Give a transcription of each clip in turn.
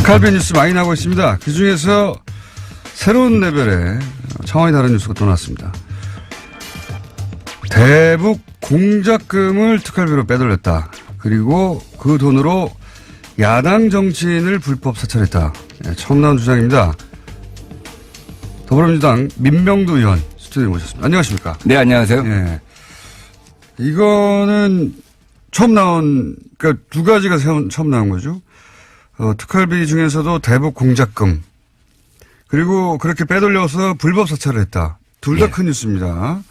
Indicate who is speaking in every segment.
Speaker 1: 특활비 뉴스 많이 나오고 있습니다. 그중에서 새로운 레벨의 차원이 다른 뉴스가 또 나왔습니다. 대북 공작금을 특활비로 빼돌렸다. 그리고 그 돈으로 야당 정치인을 불법 사찰했다. 네, 처음 나온 주장입니다. 더불어민주당 민명도 의원 스튜디오에 모셨습니다. 안녕하십니까?
Speaker 2: 네, 안녕하세요.
Speaker 1: 네. 이거는 처음 나온, 그러니까 두 가지가 처음 나온 거죠. 특활비 중에서도 대북 공작금, 그리고 그렇게 빼돌려서 불법 사찰을 했다. 둘 다 큰 뉴스입니다.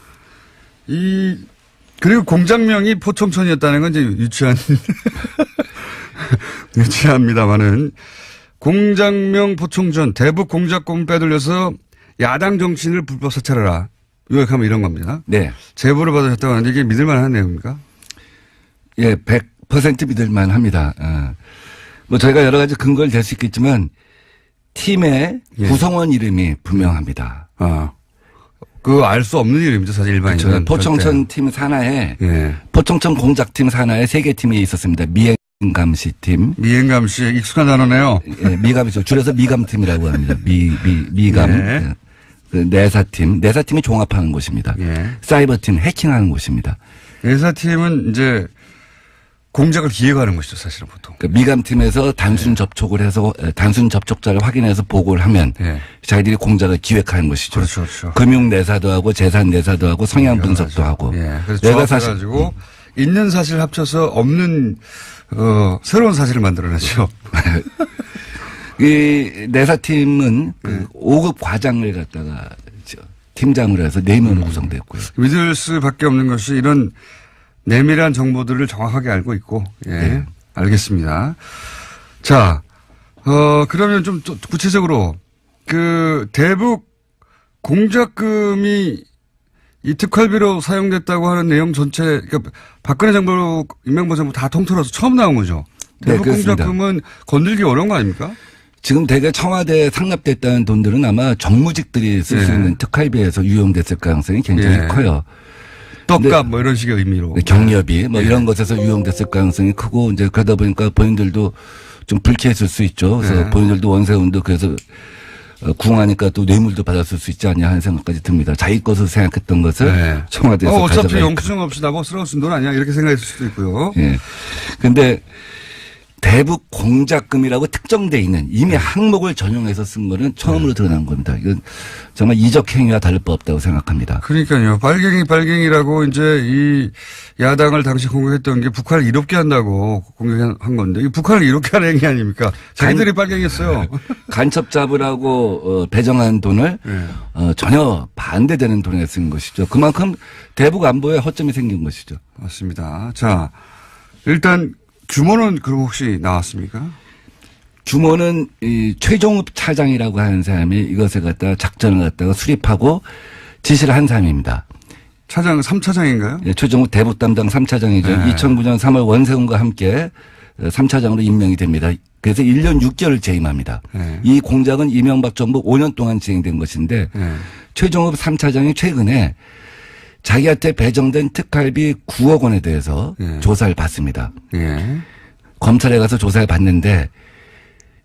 Speaker 1: 그리고 공장명이 포청천이었다는 건 이제 유치합니다만은 공장명 포청천, 대북 공작금 빼돌려서 야당 정치인을 불법 사찰하라. 요약하면 이런 겁니다.
Speaker 2: 네.
Speaker 1: 제보를 받으셨다고 하는데 이게 믿을만한 내용입니까?
Speaker 2: 예, 100% 믿을만 합니다. 뭐 저희가 여러 가지 근거를 댈 수 있겠지만 팀의 구성원 이름이 분명합니다.
Speaker 1: 그거 알 수 없는 이름이죠, 사실 일반인은.
Speaker 2: 그렇죠. 포청천 팀 산하에 포청천 공작팀 산하에 3개 팀이 있었습니다. 미행감시 팀.
Speaker 1: 미행감시 익숙한 단어네요.
Speaker 2: 예, 미감이죠. 줄여서 미감팀이라고 합니다. 미감. 예. 그 내사팀. 내사팀이 종합하는 곳입니다. 사이버팀 해킹하는 곳입니다.
Speaker 1: 내사팀은 이제 공작을 기획하는 것이죠, 사실은 보통.
Speaker 2: 그러니까 미감팀에서 단순 접촉을 해서 단순 접촉자를 확인해서 보고를 하면 자기들이 공작을 기획하는 것이죠.
Speaker 1: 그렇죠, 그렇죠.
Speaker 2: 금융 내사도 하고 재산 내사도 하고 성향 분석도 하고.
Speaker 1: 그래서 조합해가지고 있는 사실 합쳐서 없는 새로운 사실을 만들어내죠.
Speaker 2: 이 내사팀은 그 5급 과장을 갖다가 팀장으로 해서 4명으로 구성됐고요.
Speaker 1: 믿을 수밖에 없는 것이 이런 내밀한 정보들을 정확하게 알고 있고, 알겠습니다. 자, 그러면 좀 구체적으로 그 대북 공작금이 이 특활비로 사용됐다고 하는 내용 전체, 그러니까 박근혜 정부, 이명박 정부 다 통틀어서 처음 나온 거죠. 대북 공작금은 건들기 어려운 거 아닙니까?
Speaker 2: 지금 대개 청와대에 상납됐다는 돈들은 아마 정무직들이 쓸 수 있는 특활비에서 유용됐을 가능성이 굉장히 커요.
Speaker 1: 떡값 뭐 이런 식의 의미로.
Speaker 2: 경력이 뭐 이런 것에서 유용됐을 가능성이 크고 이제 그러다 보니까 본인들도 좀 불쾌했을 수 있죠. 그래서 본인들도 원세훈도 그래서 궁하니까 또 뇌물도 받았을 수 있지 않냐 하는 생각까지 듭니다. 자기 것을 생각했던 것을 청와대에서
Speaker 1: 어차피 영수증 없이 나보고 쓸어쓴 돈 아니야 이렇게 생각했을 수도 있고요.
Speaker 2: 그런데 대북 공작금이라고 특정돼 있는 이미 항목을 전용해서 쓴 거는 처음으로 드러난 겁니다. 이건 정말 이적 행위와 다를 바 없다고 생각합니다.
Speaker 1: 그러니까요. 빨갱이라고 이제 이 야당을 당시 공격했던 게 북한을 이롭게 한다고 공격한 건데 이 북한을 이롭게 하는 행위 아닙니까? 자기들이 빨갱이였어요.
Speaker 2: 간첩 잡으라고 배정한 돈을 전혀 반대되는 돈에 쓴 것이죠. 그만큼 대북 안보에 허점이 생긴 것이죠.
Speaker 1: 맞습니다. 자, 일단 규모는 그럼 혹시 나왔습니까?
Speaker 2: 규모는 이 최종읍 차장이라고 하는 사람이 이것을 갖다가 작전을 갖다가 수립하고 지시를 한 사람입니다.
Speaker 1: 차장 3차장인가요?
Speaker 2: 예, 최종읍 대북 담당 3차장이죠. 2009년 3월 원세훈과 함께 3차장으로 임명이 됩니다. 그래서 1년 6개월 재임합니다. 이 공작은 이명박 정부 5년 동안 진행된 것인데 최종읍 3차장이 최근에 자기한테 배정된 특활비 9억 원에 대해서 조사를 받습니다. 검찰에 가서 조사를 받는데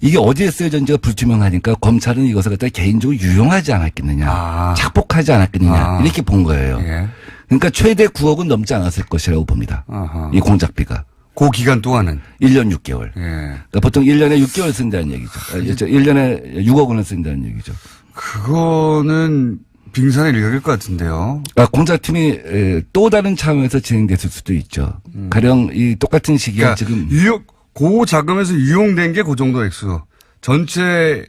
Speaker 2: 이게 어디에 쓰여졌는지가 불투명하니까 검찰은 이것을 갖다 개인적으로 유용하지 않았겠느냐. 착복하지 않았겠느냐. 이렇게 본 거예요. 그러니까 최대 9억은 넘지 않았을 것이라고 봅니다. 이 공작비가.
Speaker 1: 그 기간 동안은?
Speaker 2: 1년 6개월. 그러니까 보통 1년에 6개월 쓴다는 얘기죠. 1년에 6억 원을 쓴다는 얘기죠.
Speaker 1: 그거는 빙산의 일각일 것 같은데요.
Speaker 2: 공작팀이 또 다른 차원에서 진행됐을 수도 있죠. 가령 이 똑같은 시기에
Speaker 1: 그러니까
Speaker 2: 지금.
Speaker 1: 고 자금에서 유용된 게 그 정도 액수. 전체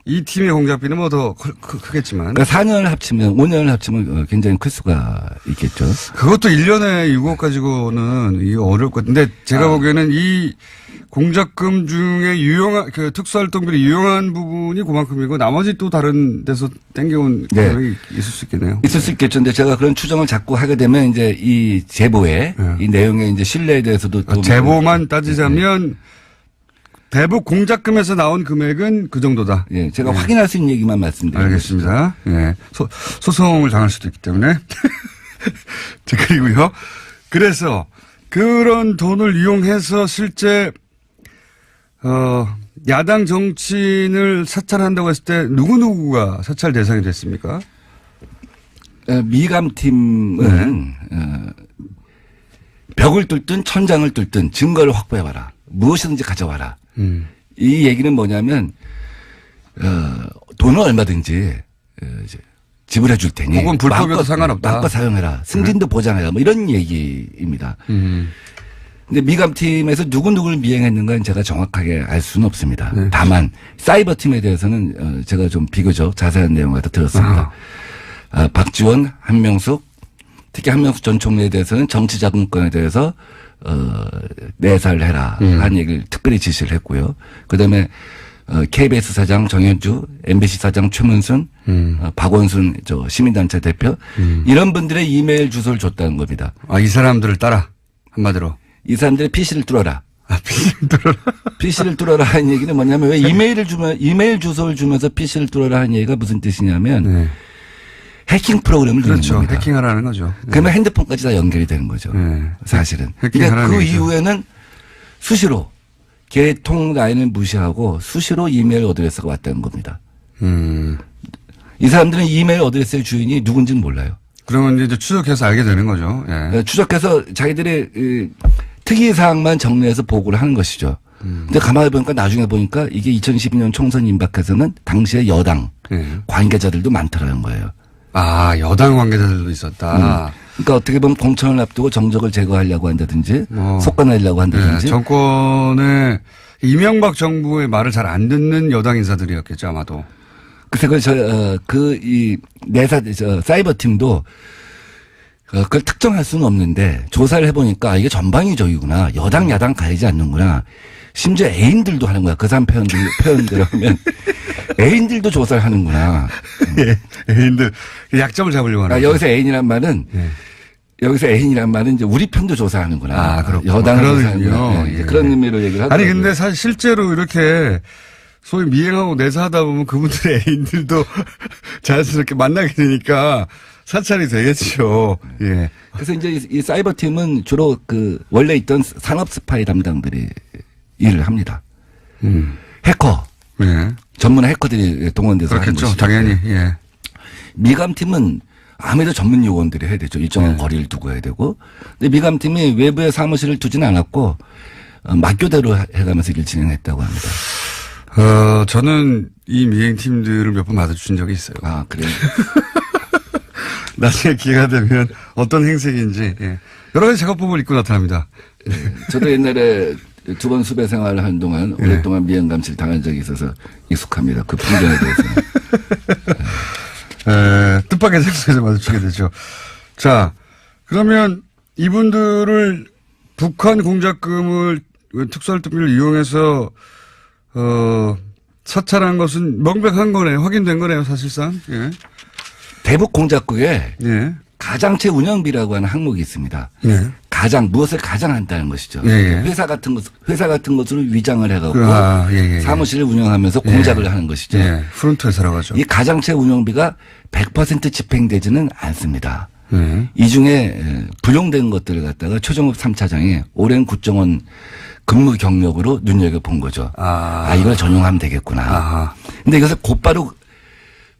Speaker 1: 이 팀의 공작비는 뭐 더 크겠지만.
Speaker 2: 그러니까 4년을 합치면 5년을 합치면 굉장히 클 수가 있겠죠.
Speaker 1: 그것도 1년에 6억 가지고는 이게 어려울 것 같은데 제가 보기에는 이 공작금 중에 유용한 그 특수활동비로 유용한 부분이 그만큼이고 나머지 또 다른 데서 땡겨온 금액이 있을 수 있겠네요.
Speaker 2: 있을 수 있겠죠. 근데 제가 그런 추정을 자꾸 하게 되면 이제 이 제보에 이 내용의 이제 신뢰에 대해서도 또
Speaker 1: 제보만 따지자면 대북 공작금에서 나온 금액은 그 정도다.
Speaker 2: 예, 제가 확인할 수 있는 얘기만 말씀드립니다.
Speaker 1: 알겠습니다. 예, 소송을 당할 수도 있기 때문에 그리고요. 그래서 그런 돈을 이용해서 실제 야당 정치인을 사찰한다고 했을 때 누구누구가 사찰 대상이 됐습니까?
Speaker 2: 미감팀은 벽을 뚫든 천장을 뚫든 증거를 확보해봐라. 무엇이든지 가져와라. 이 얘기는 뭐냐면 돈은 얼마든지 이제 지불해 줄 테니.
Speaker 1: 혹은 불법이어도 상관없다.
Speaker 2: 마음껏 사용해라. 승진도 보장해라. 뭐 이런 얘기입니다. 근데 미감팀에서 누구누구를 미행했는가는 제가 정확하게 알 수는 없습니다. 다만 사이버팀에 대해서는 제가 좀 비교적 자세한 내용을 다 들었습니다. 박지원, 한명숙, 특히 한명숙 전 총리에 대해서는 정치자금권에 대해서 내사를 해라 한 얘기를 특별히 지시를 했고요. 그다음에 KBS 사장 정현주, MBC 사장 최문순, 박원순 시민단체 대표 이런 분들의 이메일 주소를 줬다는 겁니다.
Speaker 1: 이 사람들을 따라 한마디로.
Speaker 2: 이 사람들의 PC를 뚫어라.
Speaker 1: PC를 뚫어라.
Speaker 2: PC를 뚫어라 하는 얘기는 뭐냐면 왜 이메일 주소를 주면서 PC를 뚫어라 하는 얘기가 무슨 뜻이냐면 해킹 프로그램을 넣는 겁니다.
Speaker 1: 해킹하라는 거죠.
Speaker 2: 그러면 핸드폰까지 다 연결이 되는 거죠. 사실은. 그러니까 그 이후에는 수시로 개통 라인을 무시하고 수시로 이메일 어드레스가 왔다는 겁니다. 이 사람들은 이메일 어드레스의 주인이 누군지는 몰라요.
Speaker 1: 그러면 이제 추적해서 알게 되는 거죠. 예.
Speaker 2: 추적해서 자기들의 특이사항만 정리해서 보고를 하는 것이죠. 근데 가만히 보니까 나중에 보니까 이게 2012년 총선 임박해서는 당시에 여당 관계자들도 많더라는 거예요.
Speaker 1: 여당 관계자들도 있었다.
Speaker 2: 그러니까 어떻게 보면 공천을 앞두고 정적을 제거하려고 한다든지 속아내려고 한다든지.
Speaker 1: 정권의 이명박 정부의 말을 잘 안 듣는 여당 인사들이었겠죠 아마도.
Speaker 2: 그래서 사이버 팀도 그걸 특정할 수는 없는데 조사를 해보니까 이게 전방위적이구나. 여당 야당 가리지 않는구나. 심지어 애인들도 하는 거야. 그 사람 표현대로 하면 애인들도 조사를 하는구나.
Speaker 1: 애인들 약점을 잡으려고 하는 거죠.
Speaker 2: 여기서 애인이란 말은 여기서 애인이란 말은 이제 우리 편도 조사하는구나.
Speaker 1: 그렇군요.
Speaker 2: 여당을 조사하는구나. 그런 의미로 얘기를 하더라고요.
Speaker 1: 아니 근데 사실 실제로 이렇게 소위 미행하고 내사하다 보면 그분들의 애인들도 자연스럽게 만나게 되니까 사찰이 되겠죠. 예.
Speaker 2: 그래서 이제 이 사이버 팀은 주로 원래 있던 산업 스파이 담당들이 일을 합니다. 해커.
Speaker 1: 예.
Speaker 2: 전문 해커들이 동원돼서
Speaker 1: 그렇겠죠.
Speaker 2: 하는 것이죠.
Speaker 1: 당연히. 예.
Speaker 2: 미감팀은 아무래도 전문 요원들이 해야 되죠. 일정한 거리를 두고 해야 되고. 근데 미감팀이 외부에 사무실을 두지는 않았고 막교대로 해가면서 일을 진행했다고 합니다.
Speaker 1: 저는 이 미행팀들을 몇 번 마주친 적이 있어요.
Speaker 2: 그래요?
Speaker 1: 나중에 기회가 되면 어떤 행색인지, 여러 가지 작업복을 입고 나타납니다.
Speaker 2: 저도 옛날에 2번 수배 생활을 하는 동안 오랫동안 미행감시를 당한 적이 있어서 익숙합니다. 그 풍경에 대해서는.
Speaker 1: 뜻밖의 장소에서 마주치게 되죠. 자, 그러면 이분들을 북한 공작금을 특수활동비를 이용해서 사찰한 것은 명백한 거네요. 확인된 거네요, 사실상. 예.
Speaker 2: 대북 공작국에 가장체 운영비라고 하는 항목이 있습니다. 무엇을 가장한다는 것이죠. 회사 같은 것으로 위장을 해갖고 사무실을 운영하면서 공작을 하는 것이죠.
Speaker 1: 프론트 회사라고 하죠.
Speaker 2: 이 가장체 운영비가 100% 집행되지는 않습니다. 이 중에 불용된 것들을 갖다가 최종욱 3차장이 오랜 국정원 근무 경력으로 눈여겨본 거죠. 이걸 전용하면 되겠구나. 근데 이것을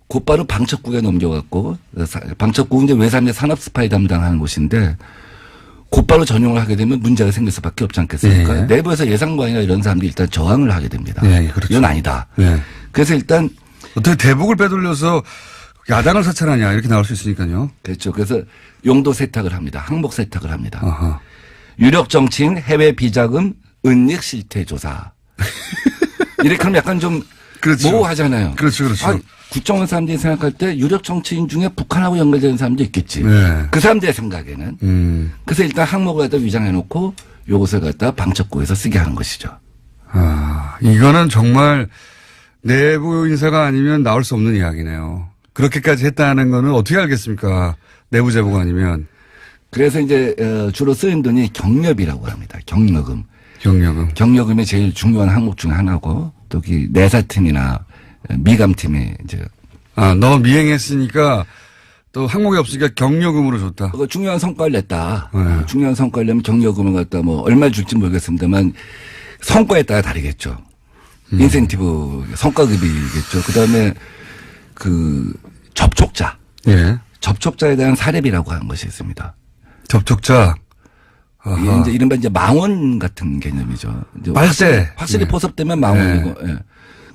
Speaker 2: 곧바로 방첩국에 넘겨갖고, 방첩국은 이제 외삼의 산업 스파이 담당하는 곳인데, 곧바로 전용을 하게 되면 문제가 생길 수밖에 없지 않겠습니까? 내부에서 예상관이나 이런 사람들이 일단 저항을 하게 됩니다.
Speaker 1: 그렇죠.
Speaker 2: 이건 아니다. 그래서 일단.
Speaker 1: 어떻게 대북을 빼돌려서 야당을 사찰하냐, 이렇게 나올 수 있으니까요.
Speaker 2: 그렇죠. 그래서 용도 세탁을 합니다. 항목 세탁을 합니다. 유력 정치인 해외 비자금 은닉 실태 조사. 이렇게 하면 약간 좀 모호하잖아요.
Speaker 1: 그렇죠.
Speaker 2: 국정원 사람들이 생각할 때 유력 정치인 중에 북한하고 연결되는 사람도 있겠지. 그 사람들의 생각에는. 그래서 일단 항목을 갖다 위장해놓고 요것을 갖다 방첩국에서 쓰게 하는 것이죠.
Speaker 1: 이거는 정말 내부 인사가 아니면 나올 수 없는 이야기네요. 그렇게까지 했다는 거는 어떻게 알겠습니까? 내부 제보가 아니면.
Speaker 2: 그래서 이제 주로 쓰인 돈이 경력이라고 합니다. 경력금. 경력금이 제일 중요한 항목 중 하나고 또 내사팀이나 미감팀이 이제.
Speaker 1: 너 미행했으니까 또 항목이 없으니까 경력금으로 줬다.
Speaker 2: 중요한 성과를 냈다. 중요한 성과를 내면 경력금을 갖다 얼마 줄지 모르겠습니다만 성과에 따라 다르겠죠. 인센티브 성과급이겠죠. 그다음에 그 접촉자.
Speaker 1: 예.
Speaker 2: 접촉자에 대한 사례비라고 하는 것이 있습니다.
Speaker 1: 접촉자.
Speaker 2: 이게 이제 이른바 이제 망원 같은 개념이죠. 이제
Speaker 1: 빨대.
Speaker 2: 확실히 포섭되면 망원이고, 예.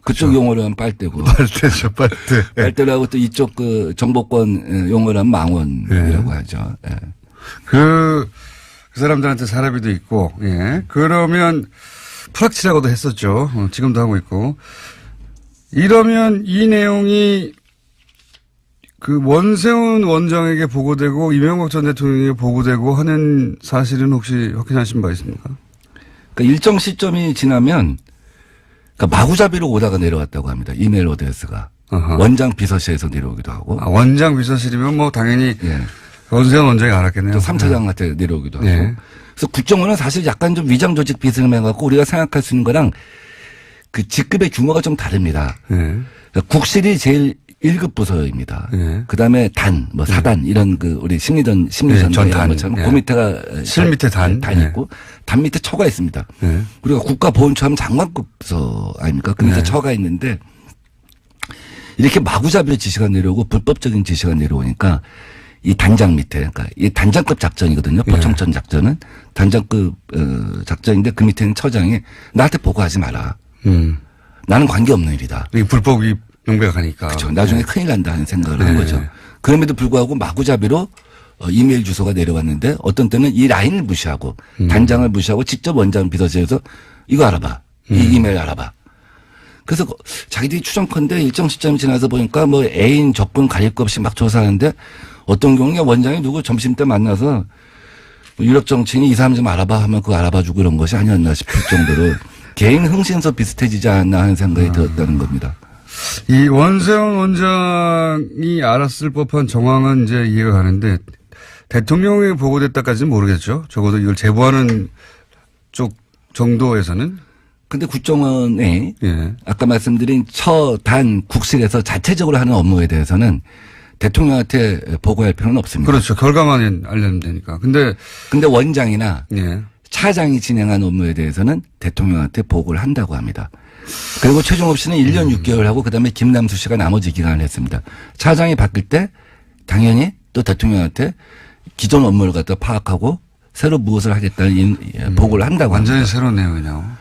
Speaker 2: 그쪽
Speaker 1: 그렇죠.
Speaker 2: 용어로 하면 빨대고.
Speaker 1: 빨대죠, 빨대.
Speaker 2: 빨대라고 또 이쪽 그 정보권 용어로 하면 망원이라고 하죠. 예.
Speaker 1: 그 사람들한테 사례비도 있고, 예. 그러면 프락치라고도 했었죠. 지금도 하고 있고. 이러면 이 내용이 그 원세훈 원장에게 보고되고 이명박 전 대통령에게 보고되고 하는 사실은 혹시 확인하신 바 있습니까?
Speaker 2: 그러니까 일정 시점이 지나면 그러니까 마구잡이로 오다가 내려왔다고 합니다. 이메일 어드레스가. 원장 비서실에서 내려오기도 하고.
Speaker 1: 원장 비서실이면 뭐 당연히
Speaker 2: 예.
Speaker 1: 원세훈 원장이 알았겠네요.
Speaker 2: 또 3차장한테 내려오기도 하고.
Speaker 1: 예.
Speaker 2: 그래서 국정원은 사실 약간 좀 위장 조직 비스듬해 갖고 우리가 생각할 수 있는 거랑 그 직급의 규모가 좀 다릅니다.
Speaker 1: 예.
Speaker 2: 그러니까 국실이 제일 1급 부서입니다.
Speaker 1: 예.
Speaker 2: 그 다음에 단, 뭐 사단 이런 그 우리 심리전
Speaker 1: 전단.
Speaker 2: 이런 것처럼
Speaker 1: 예.
Speaker 2: 그 밑에가
Speaker 1: 실 밑에 단.
Speaker 2: 단
Speaker 1: 예.
Speaker 2: 있고 단 밑에 처가 있습니다.
Speaker 1: 예.
Speaker 2: 우리가 국가보훈처 하면 장관급 부서 아닙니까? 그 밑에
Speaker 1: 네.
Speaker 2: 처가 있는데 이렇게 마구잡이로 지시가 내려오고 불법적인 지시가 내려오니까 이 단장 밑에, 그러니까 이 단장급 작전이거든요. 포청천 작전은 단장급 작전인데 그 밑에는 처장이 나한테 보고하지 마라. 나는 관계없는 일이다.
Speaker 1: 이게 불법이 명백하니까.
Speaker 2: 그렇죠. 나중에 큰일 난다 하는 생각을
Speaker 1: 네.
Speaker 2: 한 거죠. 그럼에도 불구하고 마구잡이로 이메일 주소가 내려왔는데 어떤 때는 이 라인을 무시하고 단장을 무시하고 직접 원장 비서실에서 이거 알아봐. 이 이메일 알아봐. 그래서 자기들이 추정컨대 일정 시점이 지나서 보니까 뭐 애인 적분 가릴 것 없이 막 조사하는데 어떤 경우에 원장이 누구 점심 때 만나서 유력 정치인이 이 사람 좀 알아봐 하면 그거 알아봐 주고 이런 것이 아니었나 싶을 정도로 개인 흥신소 비슷해지지 않나 하는 생각이 들었다는 겁니다.
Speaker 1: 이 원세훈 원장이 알았을 법한 정황은 이제 이해가 가는데 대통령에 보고됐다까지는 모르겠죠. 적어도 이걸 제보하는 쪽 정도에서는.
Speaker 2: 근데 국정원에
Speaker 1: 예.
Speaker 2: 아까 말씀드린 처단 국실에서 자체적으로 하는 업무에 대해서는 대통령한테 보고할 필요는 없습니다.
Speaker 1: 그렇죠. 결과만 알려면 되니까. 근데
Speaker 2: 원장이나
Speaker 1: 예.
Speaker 2: 차장이 진행한 업무에 대해서는 대통령한테 보고를 한다고 합니다. 그리고 최종업 씨는 1년 6개월 하고 그다음에 김남수 씨가 나머지 기간을 했습니다. 차장이 바뀔 때 당연히 또 대통령한테 기존 업무를 갖다 파악하고 새로 무엇을 하겠다는 보고를 한다고 합니다.
Speaker 1: 완전히 새로운 내용이네요.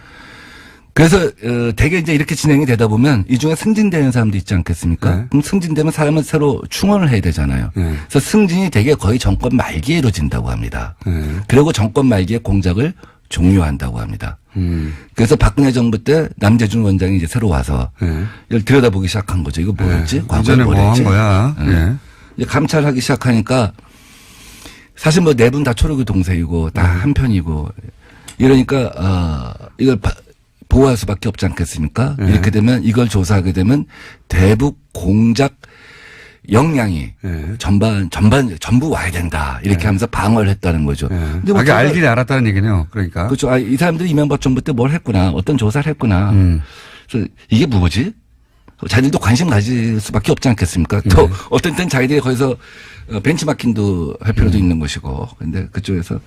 Speaker 2: 그래서 대개 이제 이렇게 진행이 되다 보면 이 중에 승진되는 사람도 있지 않겠습니까?
Speaker 1: 네.
Speaker 2: 그럼 승진되면 사람은 새로 충원을 해야 되잖아요.
Speaker 1: 네.
Speaker 2: 그래서 승진이 대개 거의 정권 말기에 이루어진다고 합니다.
Speaker 1: 네.
Speaker 2: 그리고 정권 말기에 공작을 종료한다고 합니다. 그래서 박근혜 정부 때 남재준 원장이 이제 새로 와서
Speaker 1: 네.
Speaker 2: 이걸 들여다보기 시작한 거죠. 이거 뭐였지?
Speaker 1: 네.
Speaker 2: 과거에
Speaker 1: 이전에 뭐 한
Speaker 2: 뭐랬지?
Speaker 1: 거야. 네.
Speaker 2: 이제 감찰하기 시작하니까 사실 뭐 네 분 다 초록이 동생이고 다 한편이고 이러니까 이걸 보호할 수밖에 없지 않겠습니까?
Speaker 1: 네.
Speaker 2: 이렇게 되면 이걸 조사하게 되면 대북 공작 역량이
Speaker 1: 네.
Speaker 2: 전부 와야 된다. 이렇게 하면서 방어를 했다는 거죠.
Speaker 1: 네.
Speaker 2: 근데 뭐
Speaker 1: 자기 알긴 알았다는 얘기네요. 그러니까.
Speaker 2: 그렇죠. 이 사람들이 이명박 정부 때 뭘 했구나. 어떤 조사를 했구나. 그래서 이게 뭐지? 자기들도 관심 가질 수밖에 없지 않겠습니까? 또 어떤 때는 자기들이 거기서 벤치마킹도 할 필요도 있는 것이고. 근데 그쪽에서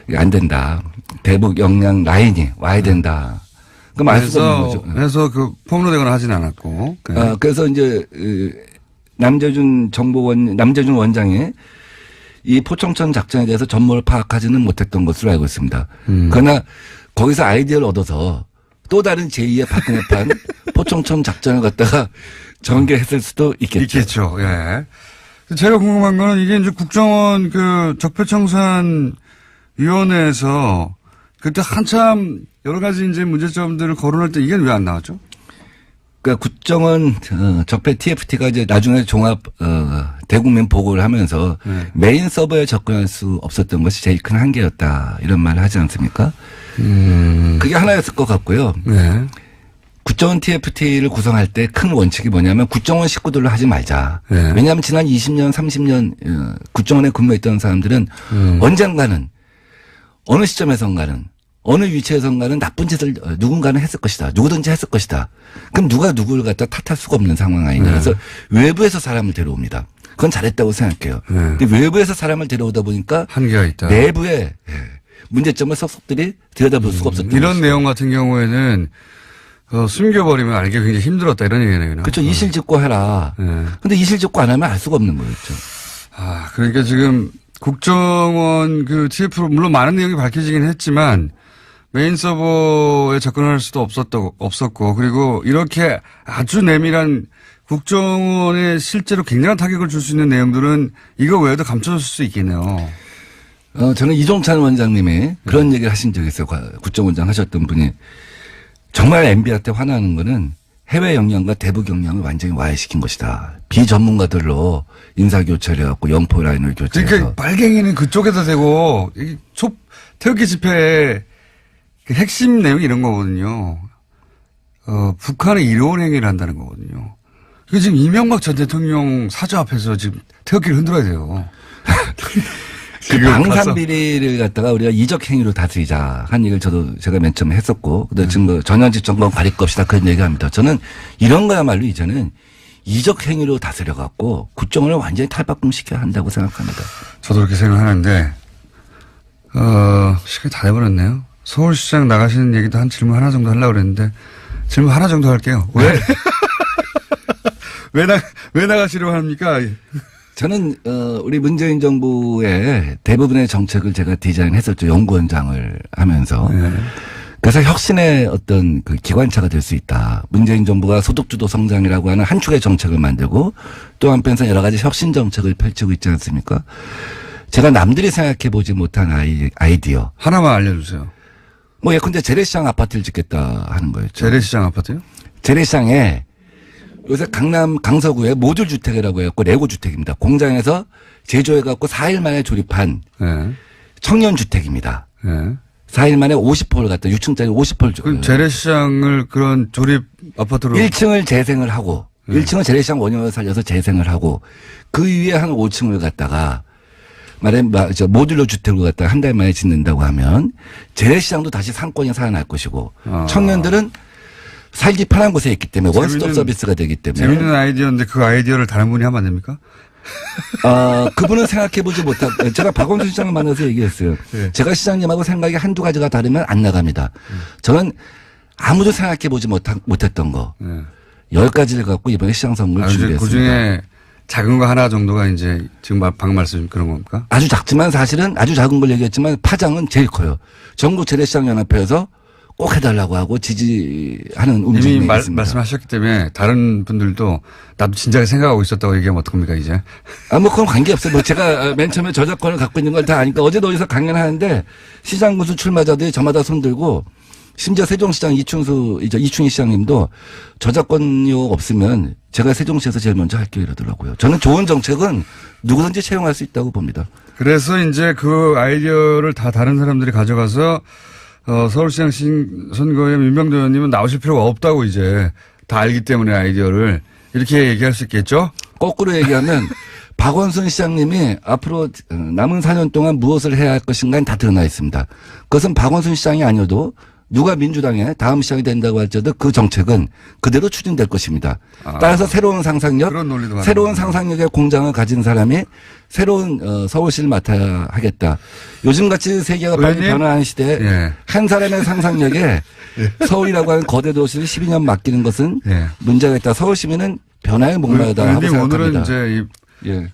Speaker 2: 이게 안 된다. 대북 역량 라인이 와야 된다. 그럼 알 수가 없는 거죠.
Speaker 1: 그래서 그 폭로되거나 하진 않았고. 네.
Speaker 2: 그래서 이제 남재준 원장이 이 포청천 작전에 대해서 전모를 파악하지는 못했던 것으로 알고 있습니다. 그러나 거기서 아이디어를 얻어서 또 다른 제2의 박근혜판 포청천 작전을 갖다가 전개했을 수도 있겠죠.
Speaker 1: 있겠죠. 예. 제가 궁금한 거는 이게 이제 국정원 그 적폐청산 위원회에서 그때 한참 여러 가지 이제 문제점들을 거론할 때 이게 왜 안 나왔죠?
Speaker 2: 그러니까 국정원 적폐 TFT가 이제 나중에 종합 대국민 보고를 하면서 메인 서버에 접근할 수 없었던 것이 제일 큰 한계였다. 이런 말을 하지 않습니까? 그게 하나였을 것 같고요.
Speaker 1: 네.
Speaker 2: 국정원 TFT를 구성할 때 큰 원칙이 뭐냐면 국정원 식구들로 하지 말자.
Speaker 1: 네.
Speaker 2: 왜냐하면 지난 20년, 30년 국정원에 근무했던 사람들은 언젠가는 어느 시점에선가는 어느 위치에선가는 나쁜 짓을 누군가는 했을 것이다. 누구든지 했을 것이다. 그럼 누가 누구를 갖다 탓할 수가 없는 상황 아니냐. 그래서 외부에서 사람을 데려옵니다. 그건 잘했다고 생각해요. 근데 외부에서 사람을 데려오다 보니까
Speaker 1: 한계가 있다.
Speaker 2: 내부의 문제점을 속속들이 들여다볼 수가 없었던
Speaker 1: 이런
Speaker 2: 것이죠.
Speaker 1: 내용 같은 경우에는 숨겨버리면 알기 굉장히 힘들었다 이런 얘기네요.
Speaker 2: 그렇죠. 이실직고 해라. 근데 이실직고 안 하면 알 수가 없는 거였죠.
Speaker 1: 그러니까 지금 국정원 그 TF로 물론 많은 내용이 밝혀지긴 했지만 메인 서버에 접근할 수도 없었고 그리고 이렇게 아주 내밀한 국정원에 실제로 굉장한 타격을 줄 수 있는 내용들은 이거 외에도 감춰졌을 수 있겠네요.
Speaker 2: 저는 이종찬 원장님이 그런 얘기를 하신 적이 있어요. 국정원장 하셨던 분이. 정말 MB한테 화나는 거는 해외 역량과 대북 역량을 완전히 와해시킨 것이다. 비전문가들로 인사교체를 해갖고 영포 라인을 교체해서.
Speaker 1: 그러니까 빨갱이는 그쪽에다 대고 태극기 집회의 그 핵심 내용이 이런 거거든요. 북한의 이로운 행위를 한다는 거거든요. 그 지금 이명박 전 대통령 사저 앞에서 지금 태극기를 흔들어야 돼요.
Speaker 2: 그 방산 비리를 갖다가 우리가 이적 행위로 다스리자 한 얘기를 제가 맨 처음에 했었고, 근데 지금 뭐 전현직 정권 가릴 것이다 그런 얘기합니다. 저는 이런 거야말로 이제는 이적 행위로 다스려 갖고 국정원을 완전히 탈바꿈시켜야 한다고 생각합니다.
Speaker 1: 저도 그렇게 생각하는데 시간이 다 돼버렸네요. 서울시장 나가시는 얘기도 한 질문 하나 정도 하려고 그랬는데 질문 하나 정도 할게요. 왜 나가시려고 합니까?
Speaker 2: 저는 우리 문재인 정부의 대부분의 정책을 제가 디자인했었죠. 연구원장을 하면서. 그래서 혁신의 어떤 그 기관차가 될 수 있다. 문재인 정부가 소득주도 성장이라고 하는 한 축의 정책을 만들고 또 한편에서 여러 가지 혁신 정책을 펼치고 있지 않습니까? 제가 남들이 생각해 보지 못한 아이디어.
Speaker 1: 하나만 알려주세요.
Speaker 2: 뭐 예컨대 재래시장 아파트를 짓겠다 하는 거였죠.
Speaker 1: 재래시장 아파트요?
Speaker 2: 재래시장에 요새 강남 강서구에 모듈 주택이라고 해갖고 레고 주택입니다. 공장에서 제조해갖고 4일 만에 조립한 청년 주택입니다. 4일 만에 50호를 갖다 6층짜리 50호를.
Speaker 1: 그럼 재래시장을 그런 조립 아파트로
Speaker 2: 1층을 재생을 하고 1층은 재래시장 원형을 살려서 재생을 하고 그 위에 한 5층을 갖다가 모듈러 주택을 갖다가 한 달 만에 짓는다고 하면 재래시장도 다시 상권이 살아날 것이고 청년들은 살기 편한 곳에 있기 때문에 원스톱 서비스가 되기 때문에.
Speaker 1: 재밌는 아이디어인데 그 아이디어를 다른 분이 하면 안 됩니까?
Speaker 2: 그분은 생각해보지 못하고 제가 박원순 시장을 만나서 얘기했어요. 네. 제가 시장님하고 생각이 한두 가지가 다르면 안 나갑니다. 저는 아무도 생각해보지 못했던 거 10가지를 갖고 이번에 시장 선거를 준비했습니다.
Speaker 1: 그중에 작은 거 하나 정도가 이제 지금 방금 말씀 그런 겁니까?
Speaker 2: 아주 작지만 사실은 아주 작은 걸 얘기했지만 파장은 제일 커요. 전국 재래시장연합회에서 꼭 해달라고 하고 지지하는 움직임이
Speaker 1: 이미
Speaker 2: 있습니다.
Speaker 1: 말씀하셨기 때문에 다른 분들도 나도 진작에 생각하고 있었다고 얘기하면 어떡합니까 이제?
Speaker 2: 뭐 그건 관계없어요. 뭐 제가 맨 처음에 저작권을 갖고 있는 걸 다 아니까 어제도 어디서 강연하는데 시장 군수 출마자들이 저마다 손들고 심지어 세종시장 이충희 시장님도 저작권료 없으면 제가 세종시에서 제일 먼저 할게요 이러더라고요. 저는 좋은 정책은 누구든지 채용할 수 있다고 봅니다.
Speaker 1: 그래서 이제 그 아이디어를 다 다른 사람들이 가져가서 서울시장 선거에 민병도 의원님은 나오실 필요가 없다고 이제 다 알기 때문에 아이디어를 이렇게 얘기할 수 있겠죠?
Speaker 2: 거꾸로 얘기하면 박원순 시장님이 앞으로 남은 4년 동안 무엇을 해야 할 것인가는 다 드러나 있습니다. 그것은 박원순 시장이 아니어도 누가 민주당의 다음 시장이 된다고 할지라도 그 정책은 그대로 추진될 것입니다. 따라서 새로운 상상력, 새로운 상상력의 공장을 가진 사람이 새로운 서울시를 맡아야 하겠다. 요즘같이 세계가 빨리 변화하는 시대에 한 사람의 상상력에 서울이라고 하는 거대 도시를 12년 맡기는 것은 문제가 있다. 서울 시민은 변화에 목마르다 하고 생각합니다.
Speaker 1: 오늘은 이제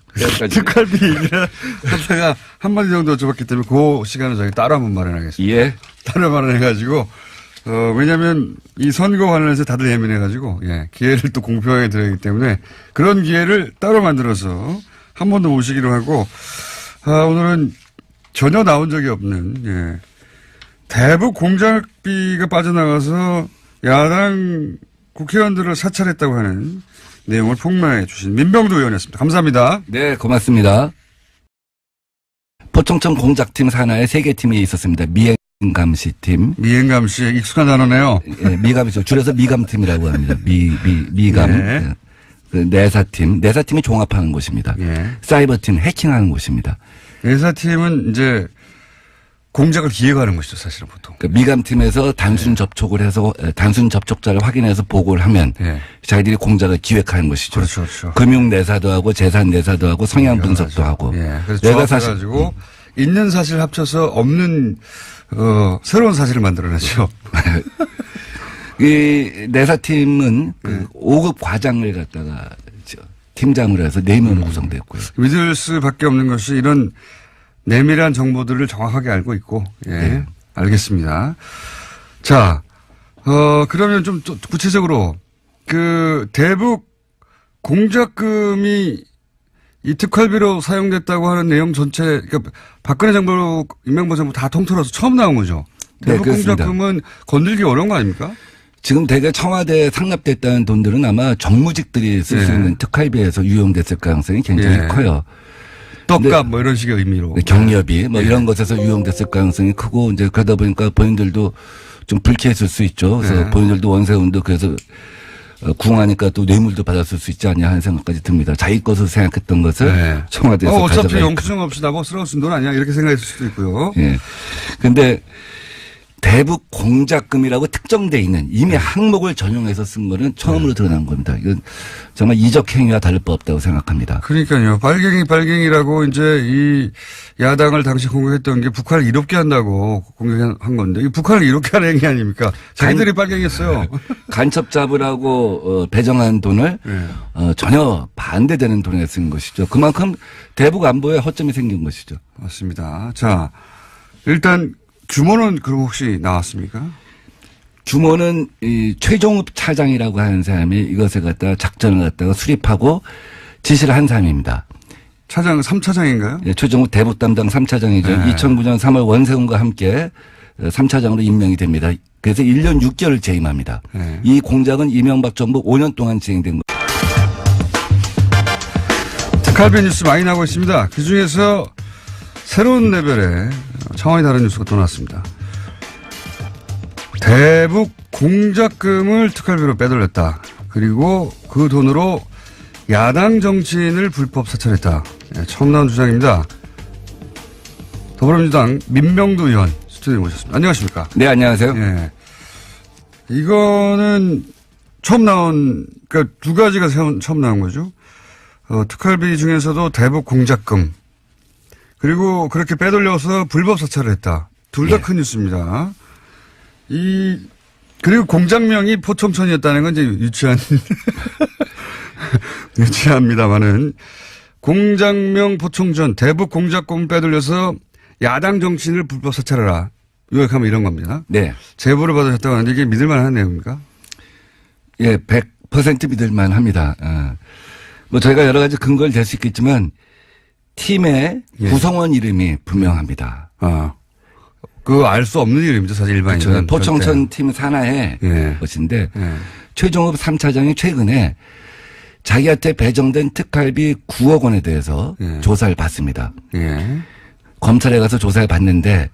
Speaker 1: 특활비 얘기를 하다가 한마디 정도 줘봤기 때문에 그 시간을 저희 따로 한번 마련하겠습니다. 따로 마련해가지고 왜냐하면 이 선거 관련해서 다들 예민해가지고 기회를 또 공평하게 드려야 하기 때문에 그런 기회를 따로 만들어서 한 번 더 모시기로 하고 오늘은 전혀 나온 적이 없는 대북 공작비가 빠져나가서 야당 국회의원들을 사찰했다고 하는 내용을 폭로해 주신 민병도 의원이었습니다. 감사합니다.
Speaker 2: 네, 고맙습니다. 포청천 공작팀 산하에 3개 팀이 있었습니다. 미행감시팀.
Speaker 1: 미행감시 익숙한 단어네요.
Speaker 2: 네, 미감이죠. 줄여서 미감팀이라고 합니다. 미감. 네. 그 내사팀. 내사팀이 종합하는 곳입니다. 사이버팀 해킹하는 곳입니다.
Speaker 1: 내사팀은 이제 공작을 기획하는 것이죠, 사실은 보통.
Speaker 2: 그러니까 미감팀에서 단순 접촉을 해서 단순 접촉자를 확인해서 보고를 하면 자기들이 공작을 기획하는 것이죠.
Speaker 1: 그렇죠.
Speaker 2: 금융 내사도 하고 재산 내사도 하고 성향 분석도 하고.
Speaker 1: 그래서 내가 가지고 있는 사실 합쳐서 없는 새로운 사실을 만들어내죠.
Speaker 2: 이 내사팀은 그 5급 과장을 갖다가 팀장으로 해서 4명으로 구성됐고요.
Speaker 1: 믿을 수밖에 없는 것이 이런 내밀한 정보들을 정확하게 알고 있고, 예.
Speaker 2: 네.
Speaker 1: 알겠습니다. 자, 그러면 좀 구체적으로 그 대북 공작금이 이 특활비로 사용됐다고 하는 내용 전체, 그러니까 박근혜 정부, 이명박 정부 다 통틀어서 처음 나온 거죠. 대북
Speaker 2: 네, 그렇습니다.
Speaker 1: 공작금은 건들기 어려운 거 아닙니까?
Speaker 2: 지금 대개 청와대에 상납됐다는 돈들은 아마 정무직들이 쓸 수
Speaker 1: 예.
Speaker 2: 있는 특활비에서 유용됐을 가능성이 굉장히
Speaker 1: 예.
Speaker 2: 커요.
Speaker 1: 떡값 뭐 이런 식의 의미로.
Speaker 2: 네, 경력이 뭐 이런 것에서 유용됐을 가능성이 크고 이제 그러다 보니까 본인들도 좀 불쾌했을 수 있죠. 그래서
Speaker 1: 네.
Speaker 2: 본인들도 원세훈도 그래서 궁하니까 또 뇌물도 받았을 수 있지 않냐 하는 생각까지 듭니다. 자기 것으로 생각했던 것을
Speaker 1: 네.
Speaker 2: 청와대에서
Speaker 1: 어차피
Speaker 2: 가져가니까.
Speaker 1: 영수증 없이 나보고 쓰러울 돈 아니야 이렇게 생각했을 수도 있고요.
Speaker 2: 예. 근데 대북 공작금이라고 특정돼 있는 이미 항목을 전용해서 쓴 거는 처음으로 드러난 겁니다. 이건 정말 이적 행위와 다를 바 없다고 생각합니다.
Speaker 1: 그러니까요. 빨갱이라고 이제 이 야당을 당시 공격했던 게 북한을 이롭게 한다고 공격한 건데 이 북한을 이롭게 하는 행위 아닙니까? 자기들이 빨갱이였어요.
Speaker 2: 간첩 잡으라고 배정한 돈을
Speaker 1: 네.
Speaker 2: 전혀 반대되는 돈에 쓴 것이죠. 그만큼 대북 안보에 허점이 생긴 것이죠.
Speaker 1: 맞습니다. 자, 일단 규모는 그럼 혹시 나왔습니까?
Speaker 2: 규모는 이 최종욱 차장이라고 하는 사람이 이것을 갖다가 작전을 갖다가 수립하고 지시를 한 사람입니다.
Speaker 1: 차장 3차장인가요?
Speaker 2: 예, 최종욱 대북 담당 3차장이죠.
Speaker 1: 네.
Speaker 2: 2009년 3월 원세훈과 함께 3차장으로 임명이 됩니다. 그래서 1년 6개월 재임합니다.
Speaker 1: 네.
Speaker 2: 이 공작은 이명박 정부 5년 동안 진행된 겁니다.
Speaker 1: 특활비 뉴스 많이 나오고 있습니다. 그중에서 새로운 레벨의 차원이 다른 뉴스가 또 나왔습니다. 대북 공작금을 특활비로 빼돌렸다. 그리고 그 돈으로 야당 정치인을 불법 사찰했다. 예, 처음 나온 주장입니다. 더불어민주당 민병두 의원 스튜디오에 모셨습니다. 안녕하십니까?
Speaker 2: 네, 안녕하세요.
Speaker 1: 예. 이거는 처음 나온, 그러니까 두 가지가 처음 나온 거죠. 특활비 중에서도 대북 공작금. 그리고 그렇게 빼돌려서 불법 사찰을 했다. 둘 다 큰 뉴스입니다. 그리고 공장명이 포청천이었다는 건 이제 유치합니다만은 공장명 포청천 대북 공작금 빼돌려서 야당 정치인을 불법 사찰하라. 요약하면 이런 겁니다.
Speaker 2: 네.
Speaker 1: 제보를 받으셨다고 하는데 이게 믿을만한 내용입니까?
Speaker 2: 예, 100% 믿을만 합니다. 뭐 저희가 여러 가지 근거를 댈 수 있겠지만 팀의
Speaker 1: 예.
Speaker 2: 구성원 이름이 분명합니다.
Speaker 1: 그 알 수 없는 이름이죠, 사실 일반인은.
Speaker 2: 그렇죠. 포청천 팀 산하의
Speaker 1: 예.
Speaker 2: 것인데
Speaker 1: 예.
Speaker 2: 최종욱 3차장이 최근에 자기한테 배정된 특활비 9억 원에 대해서
Speaker 1: 예.
Speaker 2: 조사를 받습니다.
Speaker 1: 예.
Speaker 2: 검찰에 가서 조사를 받는데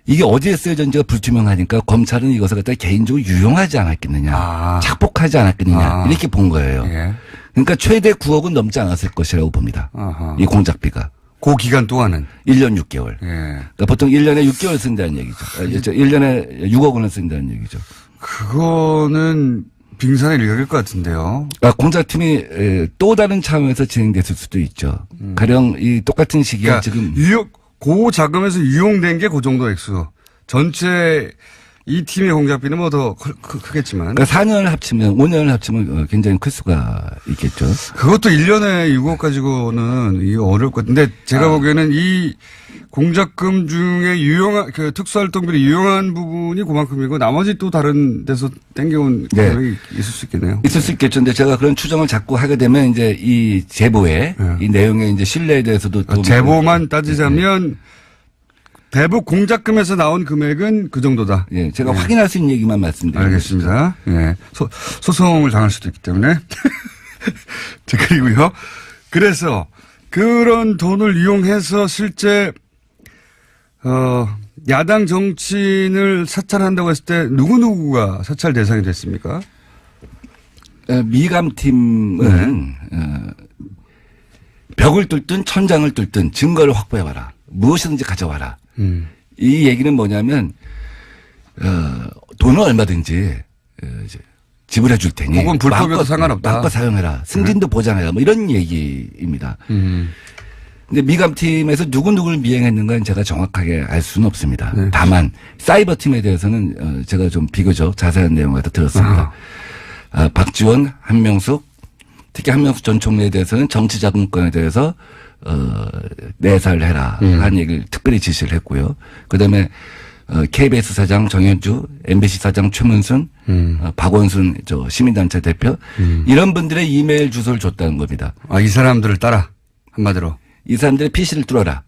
Speaker 2: 이게 어디에 쓰여졌는지가 불투명하니까 검찰은 이것을 갖다 개인적으로 유용하지 않았겠느냐. 착복하지 않았겠느냐. 이렇게 본 거예요.
Speaker 1: 예.
Speaker 2: 그러니까 최대 9억은 넘지 않았을 것이라고 봅니다.
Speaker 1: 아하.
Speaker 2: 이 공작비가.
Speaker 1: 그 기간 동안은.
Speaker 2: 1년 6개월.
Speaker 1: 예.
Speaker 2: 그러니까 보통 1년에 6개월 쓴다는 얘기죠. 1년에 6억 원을 쓴다는 얘기죠.
Speaker 1: 그거는 빙산의 일각일 것 같은데요.
Speaker 2: 공작팀이 또 다른 차원에서 진행됐을 수도 있죠. 가령 이 똑같은 시기에
Speaker 1: 그러니까
Speaker 2: 지금.
Speaker 1: 고 자금에서 유용된 게 그 정도 액수. 전체 이 팀의 공작비는 뭐 더 크겠지만.
Speaker 2: 그러니까 4년을 합치면 5년을 합치면 굉장히 클 수가 있겠죠.
Speaker 1: 그것도 1년에 6억 가지고는 이게 어려울 것 같은데 제가 보기에는 이 공작금 중에 그 특수활동비로 유용한 부분이 그만큼이고 나머지 또 다른 데서 땡겨온
Speaker 2: 네.
Speaker 1: 금액이 있을 수 있겠네요.
Speaker 2: 있을 수 있겠죠. 근데 제가 그런 추정을 자꾸 하게 되면 이제 이 제보에 이 내용의 이제 신뢰에 대해서도 또
Speaker 1: 제보만 따지자면 대북 공작금에서 나온 금액은 그 정도다.
Speaker 2: 예, 제가 확인할 수 있는 얘기만 말씀드립니다.
Speaker 1: 알겠습니다. 예. 소송을 당할 수도 있기 때문에. 자, 그리고요. 그래서 그런 돈을 이용해서 실제 야당 정치인을 사찰한다고 했을 때 누구누구가 사찰 대상이 됐습니까?
Speaker 2: 미감팀은 벽을 뚫든 천장을 뚫든 증거를 확보해와라. 무엇이든지 가져와라. 이 얘기는 뭐냐면 돈은 얼마든지 이제 지불해 줄 테니
Speaker 1: 혹은 불법이어도 상관없다.
Speaker 2: 마음껏 사용해라. 승진도 보장해라. 뭐 이런 얘기입니다. 근데 미감팀에서 누구누구를 미행했는가는 제가 정확하게 알 수는 없습니다. 다만 사이버팀에 대해서는 제가 좀 비교적 자세한 내용을 들었습니다. 박지원, 한명숙, 특히 한명숙 전 총리에 대해서는 정치자금권에 대해서 내사를 해라 하는 얘기를 특별히 지시를 했고요. 그다음에 KBS 사장 정현주, MBC 사장 최문순, 박원순 시민단체 대표 이런 분들의 이메일 주소를 줬다는 겁니다.
Speaker 1: 이 사람들을 따라 한마디로.
Speaker 2: 이 사람들의 PC를 뚫어라.